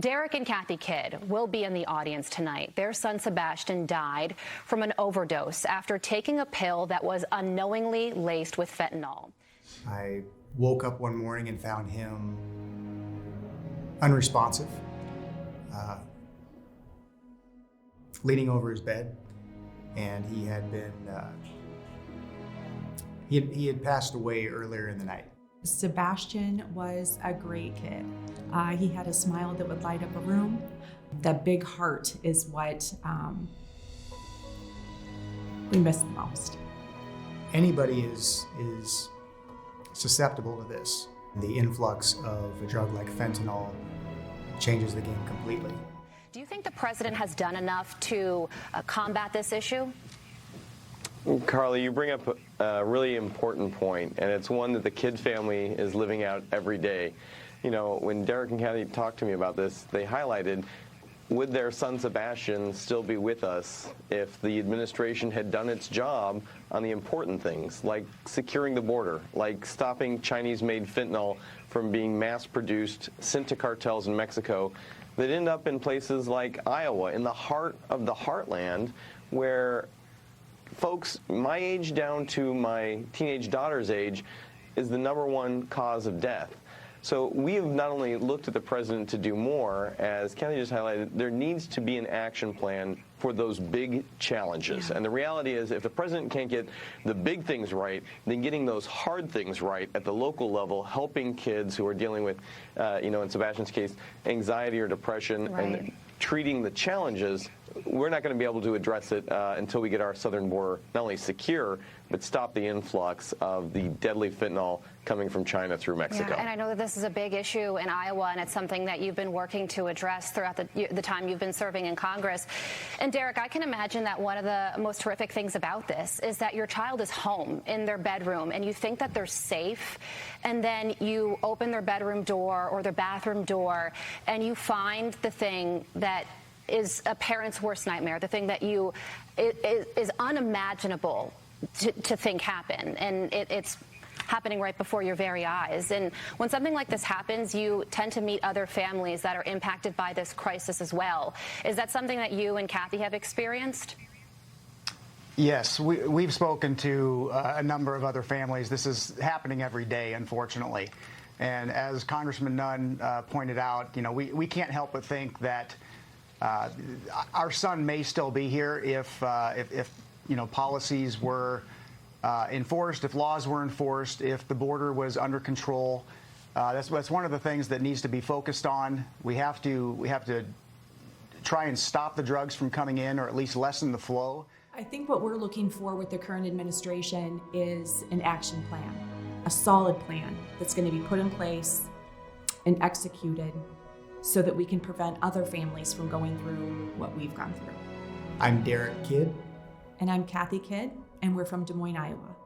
Derek and Kathy Kidd will be in the audience tonight. Their son Sebastian died from an overdose after taking a pill that was unknowingly laced with fentanyl. I woke up one morning and found him unresponsive, leaning over his bed, and he had been he had passed away earlier in the night. Sebastian was a great kid. He had a smile that would light up a room. That big heart is what we miss the most. Anybody is susceptible to this. The influx of a drug like fentanyl changes the game completely. Do you think the president has done enough to combat this issue? Carly, you bring up a really important point, and it's one that the Kidd family is living out every day. You know, when Derek and Kathy talked to me about this, they highlighted, would their son Sebastian still be with us if the administration had done its job on the important things, like securing the border, like stopping Chinese-made fentanyl from being mass-produced, sent to cartels in Mexico, that end up in places like Iowa, in the heart of the heartland, where folks my age down to my teenage daughter's age is the #1 cause of death. So we have not only looked at the president to do more, as Kathy just highlighted, there needs to be an action plan for those big challenges. Yeah. And the reality is, if the president can't get the big things right, then getting those hard things right at the local level, helping kids who are dealing with, in Sebastian's case, anxiety or depression, right, and treating the challenges, we're not going to be able to address it until we get our southern border not only secure, but stop the influx of the deadly fentanyl coming from China through Mexico. Yeah, and I know that this is a big issue in Iowa, and it's something that you've been working to address throughout the time you've been serving in Congress. And Derek, I can imagine that one of the most horrific things about this is that your child is home in their bedroom, and you think that they're safe, and then you open their bedroom door or their bathroom door, and you find the thing that is a parent's worst nightmare, the thing that is unimaginable to think happen, and it's happening right before your very eyes. And when something like this happens, you tend to meet other families that are impacted by this crisis as well. Is that something that you and Kathy have experienced? Yes, we've spoken to a number of other families. This is happening every day, unfortunately. And as Congressman Nunn pointed out, we can't help but think that our son may still be here if policies were enforced, if laws were enforced, if the border was under control. That's one of the things that needs to be focused on. We have to try and stop the drugs from coming in, or at least lessen the flow. I think what we're looking for with the current administration is an action plan, a solid plan that's going to be put in place and executed so that we can prevent other families from going through what we've gone through. I'm Derek Kidd. And I'm Kathy Kidd, and we're from Des Moines, Iowa.